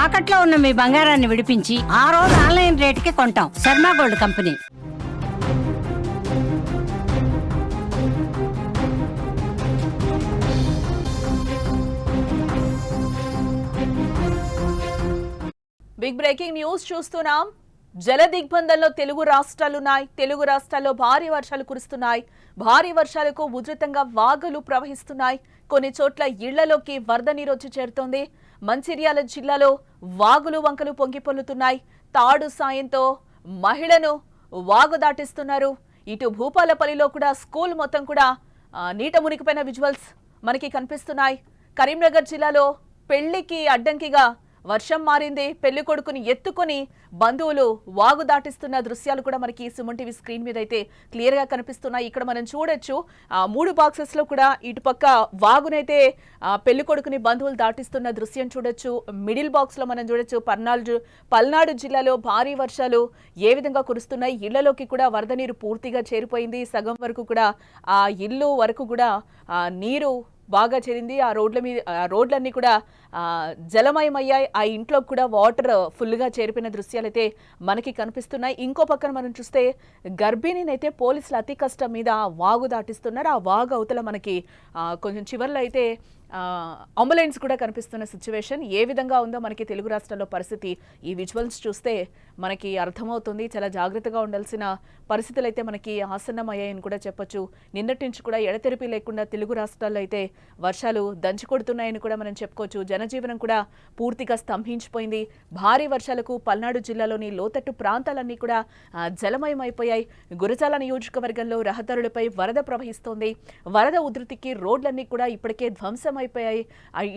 తాకట్లో ఉన్న మీ బంగారాన్ని విడిపించి ఆ రోజు ఆన్లైన్ రేటుకి కొంటాం. Sharma gold company. Big breaking news చూస్తున్నాం. జల దిగ్బంధంలో తెలుగు రాష్ట్రాలున్నాయి. తెలుగు రాష్ట్రాల్లో భారీ వర్షాలు కురుస్తున్నాయి. భారీ వర్షాలకు ఉధృతంగా వాగులు ప్రవహిస్తున్నాయి. కొన్ని చోట్ల ఇళ్లలోకి వరద నీరు వచ్చి చేరుతోంది. మంచిర్యాల జిల్లాలో వాగులు వంకలు పొంగి పొల్లుతున్నాయి. తాడు సాయంతో మహిళను వాగు దాటిస్తున్నారు. ఇటు భూపాలపల్లిలో కూడా స్కూల్ మొత్తం కూడా నీట మునిగిపోయిన విజువల్స్ మనకి కనిపిస్తున్నాయి. కరీంనగర్ జిల్లాలో పెళ్లికి అడ్డంకిగా వర్షం మారింది. పెళ్లి కొడుకుని ఎత్తుకొని బంధువులు వాగు దాటిస్తున్న దృశ్యాలు కూడా మనకి సుమన్ టీవీ స్క్రీన్ మీద అయితే క్లియర్ గా కనిపిస్తున్నాయి. ఇక్కడ మనం చూడొచ్చు 3 బాక్సెస్ లో కూడా ఇటుపక్క వాగునైతే పెళ్లి కొడుకుని బంధువులు దాటిస్తున్న దృశ్యం చూడొచ్చు. మిడిల్ బాక్స్ లో మనం చూడొచ్చు పల్నాడు జిల్లాలో భారీ వర్షాలు ఏ విధంగా కురుస్తున్నాయి. ఇళ్లలోకి కూడా వరద నీరు పూర్తిగా చేరిపోయింది. సగం వరకు కూడా ఆ ఇల్లు వరకు కూడా నీరు బాగా చేరింది. ఆ రోడ్లన్నీ కూడా జలమయమయ్యాయి. ఆ ఇంట్లో కూడా వాటర్ ఫుల్గా చేరిపోయిన దృశ్యాలు అయితే మనకి కనిపిస్తున్నాయి. ఇంకో పక్కన మనం చూస్తే గర్భిణినైతే పోలీసులు అతి కష్టం మీద వాగు దాటిస్తున్నారు. ఆ వాగు అవతల మనకి కొంచెం చివర్లో అయితే అంబులెన్స్ కూడా కనిపిస్తున్న సిచ్యువేషన్ ఏ విధంగా ఉందో మనకి తెలుగు రాష్ట్రాల్లో పరిస్థితి ఈ విజువల్స్ చూస్తే మనకి అర్థమవుతుంది. చాలా జాగ్రత్తగా ఉండాల్సిన పరిస్థితులు అయితే మనకి ఆసన్నమయ్యాయని కూడా చెప్పొచ్చు. నిన్నటి నుంచి కూడా ఎడతెరిపి లేకుండా తెలుగు రాష్ట్రాల్లో అయితే వర్షాలు దంచి కొడుతున్నాయని కూడా మనం చెప్పుకోవచ్చు. జనజీవనం కూడా పూర్తిగా స్తంభించిపోయింది. భారీ వర్షాలకు పల్నాడు జిల్లాలోని లోతట్టు ప్రాంతాలన్నీ కూడా జలమయమైపోయాయి. గురజాల నియోజకవర్గంలో రహదారులపై వరద ప్రవహిస్తోంది. వరద ఉధృతికి రోడ్లన్నీ కూడా ఇప్పటికే ధ్వంసమైపోయాయి.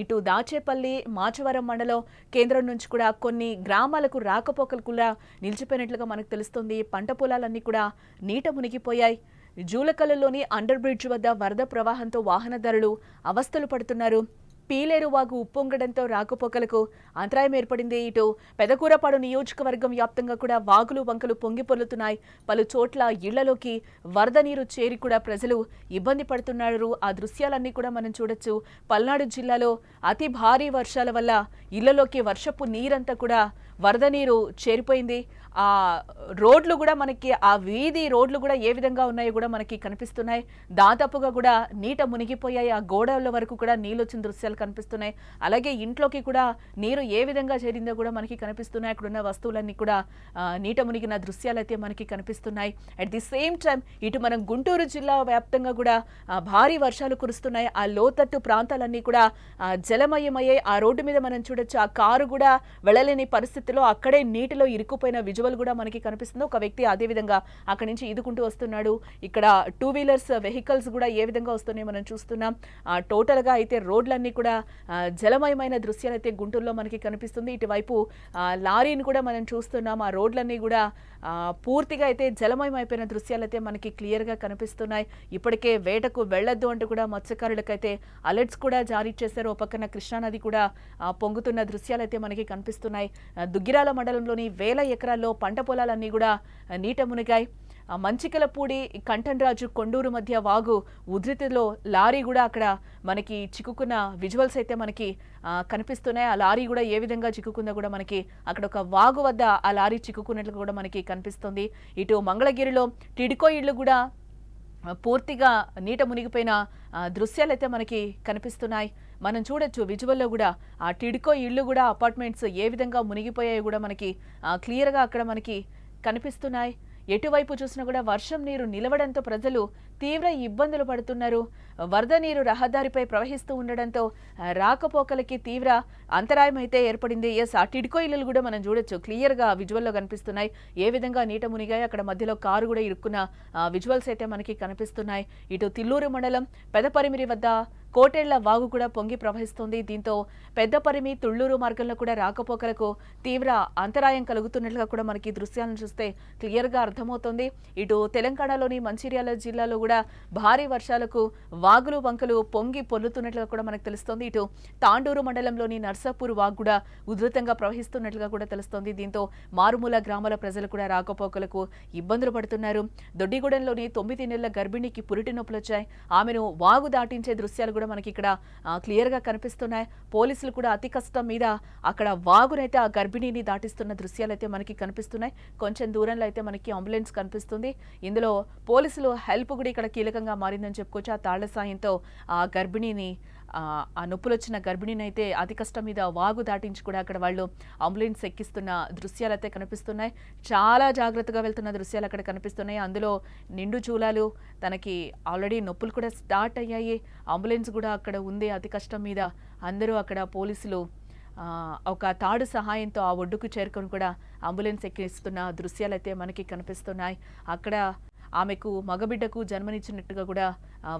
ఇటు దాచేపల్లి మాచవరం మండలం కేంద్రం నుంచి కూడా కొన్ని గ్రామాలకు రాకపోకలు కూడా నిలిచిపోయినట్లుగా మనకు తెలుస్తుంది. పంట పొలాలన్నీ కూడా నీట మునిగిపోయాయి. జూలకల్లులోని అండర్ బ్రిడ్జ్ వద్ద వరద ప్రవాహంతో వాహనదారులు అవస్థలు పడుతున్నారు. పీలేరు వాగు ఉప్పొంగడంతో రాకపోకలకు అంతరాయం ఏర్పడింది. ఇటు పెదకూరపాడు నియోజకవర్గం వ్యాప్తంగా కూడా వాగులు వంకలు పొంగి పొర్లుతున్నాయి. పలు చోట్ల ఇళ్లలోకి వరద నీరు చేరి కూడా ప్రజలు ఇబ్బంది పడుతున్నారు. ఆ దృశ్యాలన్నీ కూడా మనం చూడొచ్చు. పల్నాడు జిల్లాలో అతి భారీ వర్షాల వల్ల ఇళ్లలోకి వర్షపు నీరంతా కూడా వరద నీరు చేరిపోయింది. ఆ రోడ్లు కూడా మనకి ఆ వీధి రోడ్లు కూడా ఏ విధంగా ఉన్నాయో కూడా మనకి కనిపిస్తున్నాయి. దాదాపుగా కూడా నీట మునిగిపోయాయి. ఆ గోడల వరకు కూడా నీళ్ళు వచ్చిన దృశ్యాలు కనిపిస్తున్నాయి. అలాగే ఇంట్లోకి కూడా నీరు ఏ విధంగా చేరిందో కూడా మనకి కనిపిస్తున్నాయి. అక్కడున్న వస్తువులన్నీ కూడా నీట మునిగిన దృశ్యాలు అయితే మనకి కనిపిస్తున్నాయి. అట్ ది సేమ్ టైం ఇటు మనం గుంటూరు జిల్లా వ్యాప్తంగా కూడా భారీ వర్షాలు కురుస్తున్నాయి. ఆ లోతట్టు ప్రాంతాలన్నీ కూడా జలమయమయ్యాయి. ఆ రోడ్డు మీద మనం చూడొచ్చు. ఆ కారు కూడా వెళ్ళలేని పరిస్థితిలో అక్కడే నీటిలో ఇరుక్కుపోయిన విజువల్ కూడా మనకి కనిపిస్తుంది. ఒక వ్యక్తి అదే విధంగా అక్కడి నుంచి ఈదుకుంటూ వస్తున్నాడు. ఇక్కడ 2 వీలర్స్ వెహికల్స్ కూడా ఏ విధంగా వస్తున్నాయి మనం చూస్తున్నాం. టోటల్ గా అయితే రోడ్లన్నీ కూడా జలమయమైన దృశ్యాలు అయితే గుంటూరులో మనకి కనిపిస్తుంది. ఇటువైపు లారీని కూడా మనం చూస్తున్నాం. ఆ రోడ్లన్నీ కూడా పూర్తిగా అయితే జలమయమైపోయిన దృశ్యాలు అయితే మనకి క్లియర్ గా కనిపిస్తున్నాయి. ఇప్పటికే వేటకు వెళ్లొద్దు అంటూ కూడా మత్స్యకారులకైతే అలర్ట్స్ కూడా జారీ చేశారు. ఒక పక్కన కృష్ణానది కూడా పొంగుతున్న దృశ్యాలు అయితే మనకి కనిపిస్తున్నాయి. దుగ్గిరాల మండలంలోని వేల ఎకరాల్లో పంట పొలాలన్నీ కూడా నీట మునిగాయి. మంచికలపూడి కంఠన్రాజు కొండూరు మధ్య వాగు ఉధృతిలో లారీ కూడా అక్కడ మనకి చిక్కుకున్న విజువల్స్ అయితే మనకి కనిపిస్తున్నాయి. ఆ లారీ కూడా ఏ విధంగా చిక్కుకుందో కూడా మనకి అక్కడ ఒక వాగు వద్ద ఆ లారీ చిక్కుకున్నట్లు కూడా మనకి కనిపిస్తుంది. ఇటు మంగళగిరిలో టిడ్కో ఇళ్లు కూడా పూర్తిగా నీట మునిగిపోయిన దృశ్యాలు అయితే మనకి కనిపిస్తున్నాయి. మనం చూడొచ్చు విజువల్లో కూడా ఆ టిడ్కో ఇళ్లు కూడా అపార్ట్మెంట్స్ ఏ విధంగా మునిగిపోయాయో కూడా మనకి క్లియర్గా అక్కడ మనకి కనిపిస్తున్నాయి. ఎటువైపు చూసినా కూడా వర్షం నీరు నిలవడంతో ప్రజలు తీవ్ర ఇబ్బందులు పడుతున్నారు. వరద నీరు రహదారిపై ప్రవహిస్తూ ఉండడంతో రాకపోకలకి తీవ్ర అంతరాయం అయితే ఏర్పడింది. ఆ టిడ్కో ఇల్లులు కూడా మనం చూడొచ్చు. క్లియర్గా విజువల్లో కనిపిస్తున్నాయి. ఏ విధంగా నీట మునిగాయి. అక్కడ మధ్యలో కారు కూడా ఇరుక్కున్న విజువల్స్ అయితే మనకి కనిపిస్తున్నాయి. ఇటు తిల్లూరు మండలం పెదపరిమిరి వద్ద కోటేళ్ల వాగు కూడా పొంగి ప్రవహిస్తుంది. దీంతో పెద్దపరిమి తుళ్లూరు మార్గంలో కూడా రాకపోకలకు తీవ్ర అంతరాయం కలుగుతున్నట్లుగా కూడా మనకి దృశ్యాలను చూస్తే క్లియర్గా అర్థమవుతుంది. ఇటు తెలంగాణలోని మంచిర్యాల జిల్లాలో కూడా భారీ వర్షాలకు వాగులు వంకలు పొంగి పొల్లుతున్నట్లుగా కూడా మనకు తెలుస్తోంది. ఇటు తాండూరు మండలంలోని నర్సాపూర్ వాగు కూడా ఉధృతంగా ప్రవహిస్తున్నట్లుగా కూడా తెలుస్తోంది. దీంతో మారుమూల గ్రామాల ప్రజలు కూడా రాకపోకలకు ఇబ్బందులు పడుతున్నారు. దొడ్డిగూడెంలోని 9 నెలల గర్భిణికి పురిటి నొప్పులు వచ్చాయి. ఆమెను వాగు దాటించే దృశ్యాలు కూడా మనకి ఇక్కడ క్లియర్గా కనిపిస్తున్నాయి. పోలీసులు కూడా అతి కష్టం మీద అక్కడ వాగునైతే ఆ గర్భిణిని దాటిస్తున్న దృశ్యాలు అయితే మనకి కనిపిస్తున్నాయి. కొంచెం దూరంలో అయితే మనకి అంబులెన్స్ కనిపిస్తుంది. ఇందులో పోలీసులు హెల్ప్ కూడా ఇక్కడ కీలకంగా మారిందని చెప్పుకోవచ్చు. ఆ తాళ్ల సాయంతో ఆ గర్భిణిని ఆ నొప్పులు వచ్చిన గర్భిణిని అయితే అతి కష్టం మీద వాగు దాటించి కూడా అక్కడ వాళ్ళు అంబులెన్స్ ఎక్కిస్తున్న దృశ్యాలు అయితే కనిపిస్తున్నాయి. చాలా జాగ్రత్తగా వెళ్తున్న దృశ్యాలు అక్కడ కనిపిస్తున్నాయి. అందులో నిండు చూలాలు, తనకి ఆల్రెడీ నొప్పులు కూడా స్టార్ట్ అయ్యాయి. అంబులెన్స్ కూడా అక్కడ ఉంది. అతి కష్టం మీద అందరూ అక్కడ పోలీసులు ఒక తాడు సహాయంతో ఆ ఒడ్డుకు చేరుకొని కూడా అంబులెన్స్ ఎక్కిస్తున్న దృశ్యాలు అయితే మనకి కనిపిస్తున్నాయి. అక్కడ ఆమెకు మగబిడ్డకు జన్మనిచ్చినట్టుగా కూడా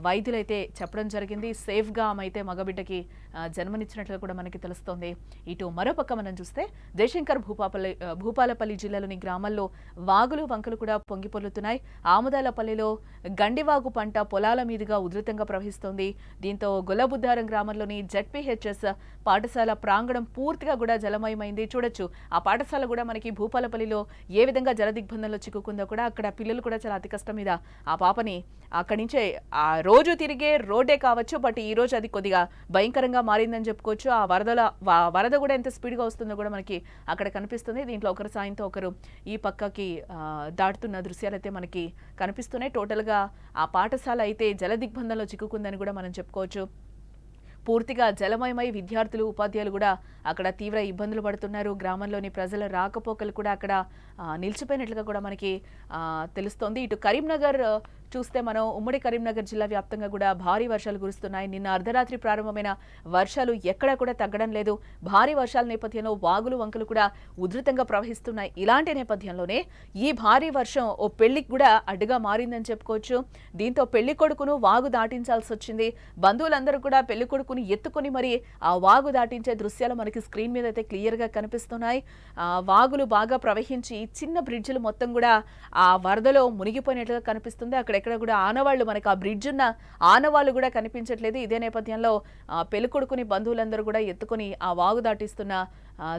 వైద్యులైతే చెప్పడం జరిగింది. సేఫ్గా ఆమె అయితే మగబిడ్డకి జన్మనిచ్చినట్లుగా కూడా మనకి తెలుస్తోంది. ఇటు మరోపక్క మనం చూస్తే జయశంకర్ భూపాలపల్లి జిల్లాలోని గ్రామాల్లో వాగులు వంకలు కూడా పొంగి పొర్లుతున్నాయి. ఆముదాలపల్లిలో గండివాగు పంట పొలాల మీదుగా ఉధృతంగా ప్రవహిస్తోంది. దీంతో గొల్లబుద్దారం గ్రామంలోని జెడ్పీహెచ్ఎస్ పాఠశాల ప్రాంగణం పూర్తిగా కూడా జలమయమైంది. చూడొచ్చు ఆ పాఠశాల కూడా మనకి భూపాలపల్లిలో ఏ విధంగా జలదిగ్బంధంలో చిక్కుకుందో కూడా అక్కడ పిల్లలు కూడా చాలా అతి కష్టం మీద ఆ పాపని అక్కడి నుంచే ఆ రోజు తిరిగే రోడ్డే కావచ్చు, బట్ ఈ రోజు అది కొద్దిగా భయంకరంగా మారిందని చెప్పుకోవచ్చు. ఆ వరద కూడా ఎంత స్పీడ్గా వస్తుందో కూడా మనకి అక్కడ కనిపిస్తుంది. దీంట్లో ఒకరి సాయంతో ఒకరు ఈ పక్కకి దాటుతున్న దృశ్యాలు అయితే మనకి కనిపిస్తున్నాయి. టోటల్గా ఆ పాఠశాల అయితే జల దిగ్బంధంలో చిక్కుకుందని కూడా మనం చెప్పుకోవచ్చు. పూర్తిగా జలమయమై విద్యార్థులు ఉపాధ్యాయులు కూడా అక్కడ తీవ్ర ఇబ్బందులు పడుతున్నారు. గ్రామంలోని ప్రజల రాకపోకలు కూడా అక్కడ నిలిచిపోయినట్లుగా కూడా మనకి తెలుస్తోంది. ఇటు కరీంనగర్ చూస్తే మనం ఉమ్మడి కరీంనగర్ జిల్లా వ్యాప్తంగా కూడా భారీ వర్షాలు కురుస్తున్నాయి. నిన్న అర్ధరాత్రి ప్రారంభమైన వర్షాలు ఎక్కడా కూడా తగ్గడం లేదు. భారీ వర్షాల నేపథ్యంలో వాగులు వంకలు కూడా ఉధృతంగా ప్రవహిస్తున్నాయి. ఇలాంటి నేపథ్యంలోనే ఈ భారీ వర్షం ఓ పెళ్లికి కూడా అడ్డుగా మారిందని చెప్పుకోవచ్చు. దీంతో పెళ్లి కొడుకును వాగు దాటించాల్సి వచ్చింది. బంధువులందరూ కూడా పెళ్లి కొడుకుని ఎత్తుకొని మరి ఆ వాగు దాటించే దృశ్యాలు మనకి స్క్రీన్ మీద అయితే క్లియర్గా కనిపిస్తున్నాయి. వాగులు బాగా ప్రవహించి చిన్న బ్రిడ్జిలు మొత్తం కూడా ఆ వరదలో మునిగిపోయినట్లుగా కనిపిస్తుంది. అక్కడెక్కడ కూడా ఆనవాళ్లు మనకు ఆ బ్రిడ్జ్ ఉన్న ఆనవాళ్లు కూడా కనిపించట్లేదు. ఇదే నేపథ్యంలో పెళ్ళికొడుకుని బంధువులందరూ కూడా ఎత్తుకొని ఆ వాగు దాటిస్తున్న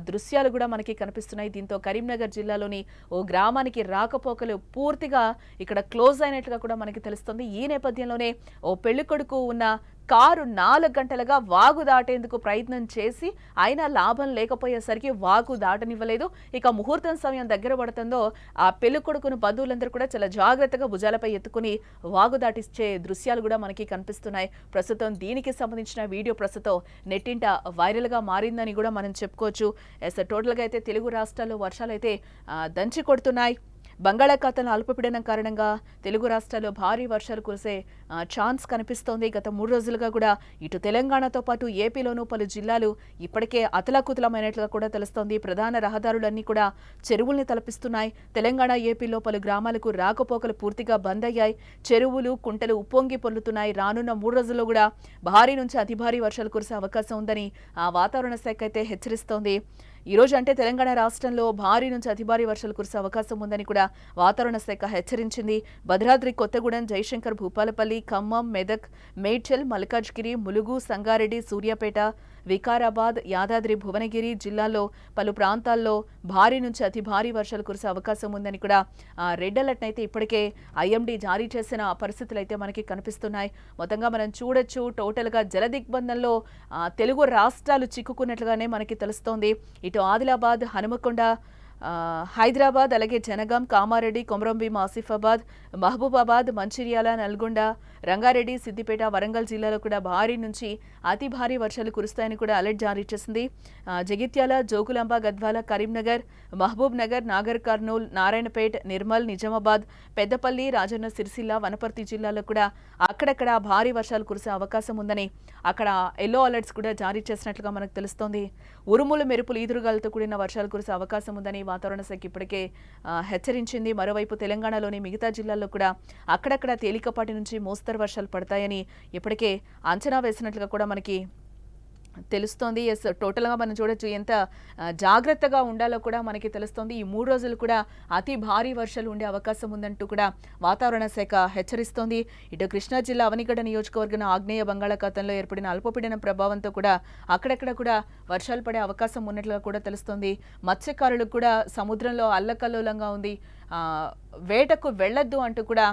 దృశ్యాలు కూడా మనకి కనిపిస్తున్నాయి. దీంతో కరీంనగర్ జిల్లాలోని ఓ గ్రామానికి రాకపోకలు పూర్తిగా ఇక్కడ క్లోజ్ అయినట్లుగా కూడా మనకి తెలుస్తుంది. ఈ నేపథ్యంలోనే ఓ పెళ్ళికొడుకు ఉన్న కారు 4 గంటలుగా వాగు దాటేందుకు ప్రయత్నం చేసి అయినా లాభం లేకపోయేసరికి వాగు దాటనివ్వలేదు. ఇక ముహూర్తం సమయం దగ్గర పడుతుందో ఆ పెళ్లి కొడుకును బంధువులందరూ కూడా చాలా జాగ్రత్తగా భుజాలపై ఎత్తుకుని వాగు దాటిచ్చే దృశ్యాలు కూడా మనకి కనిపిస్తున్నాయి. ప్రస్తుతం దీనికి సంబంధించిన వీడియో ప్రస్తుతం నెట్టింట వైరల్గా మారిందని కూడా మనం చెప్పుకోవచ్చు. టోటల్గా అయితే తెలుగు రాష్ట్రాల్లో వర్షాలు అయితే దంచి కొడుతున్నాయి. బంగాళాఖాతంలో అల్పపీడనం కారణంగా తెలుగు రాష్ట్రాల్లో భారీ వర్షాలు కురిసే ఛాన్స్ కనిపిస్తోంది. గత 3 రోజులుగా కూడా ఇటు తెలంగాణతో పాటు ఏపీలోనూ పలు జిల్లాలు ఇప్పటికే అతలాకుతలమైనట్లుగా కూడా తెలుస్తోంది. ప్రధాన రహదారులన్నీ కూడా చెరువుల్ని తలపిస్తున్నాయి. తెలంగాణ ఏపీలో పలు గ్రామాలకు రాకపోకలు పూర్తిగా బంద్ అయ్యాయి. చెరువులు కుంటలు ఉప్పొంగి పొర్లుతున్నాయి. రానున్న 3 రోజుల్లో కూడా భారీ నుంచి అతి భారీ వర్షాలు కురిసే అవకాశం ఉందని ఆ వాతావరణ శాఖ అయితే హెచ్చరిస్తోంది. ఈ రోజు అంటే తెలంగాణ రాష్ట్రంలో భారీ నుంచి అతి భారీ వర్షాలు కురిసే అవకాశం ఉందని కూడా వాతావరణ శాఖ హెచ్చరించింది. భద్రాద్రి, కొత్తగూడెం, జయశంకర్, భూపాలపల్లి, ఖమ్మం, మెదక్, మేడ్చల్, మల్కాజ్గిరి, ములుగు, సంగారెడ్డి, సూర్యాపేట, వికారాబాద్, యాదాద్రి, భువనగిరి జిల్లాల్లో పలు ప్రాంతాల్లో భారీ నుంచి అతి భారీ వర్షాలు కురిసే అవకాశం ఉందని కూడా రెడ్ అలర్ట్ అయితే ఇప్పటికే ఐఎండీ జారీ చేసిన పరిస్థితులు అయితే మనకి కనిపిస్తున్నాయి. మొత్తంగా మనం చూడొచ్చు టోటల్గా జల దిగ్బంధంలో తెలుగు రాష్ట్రాలు చిక్కుకున్నట్లుగానే మనకి తెలుస్తోంది. ఇటు ఆదిలాబాద్, హనుమకొండ, హైదరాబాద్, అలాగే జనగాం, కామారెడ్డి, కొమరంభీం, ఆసిఫాబాద్, మహబూబాబాద్, మంచిర్యాల, నల్గొండ, రంగారెడ్డి, సిద్దిపేట, వరంగల్ జిల్లాలో కూడా భారీ నుంచి అతి భారీ వర్షాలు కురుస్తాయని కూడా అలర్ట్ జారీ చేసింది. జగిత్యాల, జోగులాంబ, గద్వాల, కరీంనగర్, మహబూబ్ నగర్, నాగర్ కర్నూల్, నారాయణపేట్, నిర్మల్, నిజామాబాద్, పెద్దపల్లి, రాజన్న సిరిసిల్ల, వనపర్తి జిల్లాలో కూడా అక్కడక్కడ భారీ వర్షాలు కురిసే అవకాశం ఉందని అక్కడ ఎల్లో అలర్ట్స్ కూడా జారీ చేసినట్లుగా మనకు తెలుస్తోంది. ఉరుములు, మెరుపులు, ఈదురుగాలతో కూడిన వర్షాలు కురిసే అవకాశం ఉందని వాతావరణ శాఖ ఇప్పటికే హెచ్చరించింది. మరోవైపు తెలంగాణలోని మిగతా జిల్లాల్లో కూడా అక్కడక్కడ తేలికపాటి నుంచి మోస్తరు వర్షాలు పడతాయని ఇప్పటికే అంచనా వేసినట్లుగా కూడా మనకి తెలుస్తోంది. టోటల్గా మనం చూడొచ్చు ఎంత జాగ్రత్తగా ఉండాలో కూడా మనకి తెలుస్తోంది. ఈ 3 రోజులు కూడా అతి భారీ వర్షాలు ఉండే అవకాశం ఉందంటూ కూడా వాతావరణ శాఖ హెచ్చరిస్తోంది. ఇటు కృష్ణా జిల్లా అవనిగడ్డ నియోజకవర్గం ఆగ్నేయ బంగాళాఖాతంలో ఏర్పడిన అల్పపీడనం ప్రభావంతో కూడా అక్కడక్కడ కూడా వర్షాలు పడే అవకాశం ఉన్నట్లుగా కూడా తెలుస్తోంది. మత్స్యకారులకు కూడా సముద్రంలో అల్లకల్లోలంగా ఉంది. వేటకు వెళ్లొద్దు అంటూ కూడా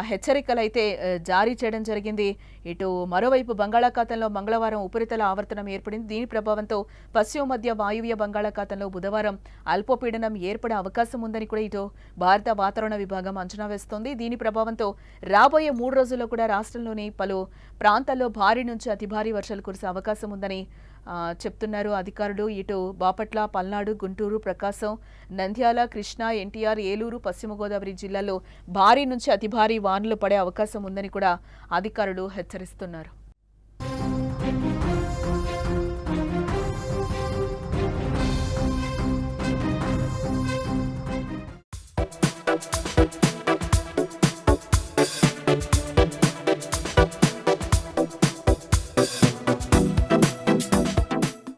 హెచ్చరికలు అయితే జారీ చేయడం జరిగింది. ఇటు మరోవైపు బంగాళాఖాతంలో మంగళవారం ఉపరితల ఆవర్తనం ఏర్పడింది. దీని ప్రభావంతో పశ్చిమ మధ్య వాయువ్య బంగాళాఖాతంలో బుధవారం అల్పపీడనం ఏర్పడే అవకాశం ఉందని కూడా ఇటు భారత వాతావరణ విభాగం అంచనా వేస్తోంది. దీని ప్రభావంతో రాబోయే 3 రోజుల్లో కూడా రాష్ట్రంలోని పలు ప్రాంతాల్లో భారీ నుంచి అతి భారీ వర్షాలు కురిసే అవకాశం ఉందని చెప్తున్నారు అధికారులు. ఇటు బాపట్ల, పల్నాడు, గుంటూరు, ప్రకాశం, నంద్యాల, కృష్ణా, ఎన్టీఆర్, ఏలూరు, పశ్చిమ గోదావరి జిల్లాల్లో భారీ నుంచి అతి భారీ వానలు పడే అవకాశం ఉందని కూడా అధికారులు హెచ్చరిస్తున్నారు.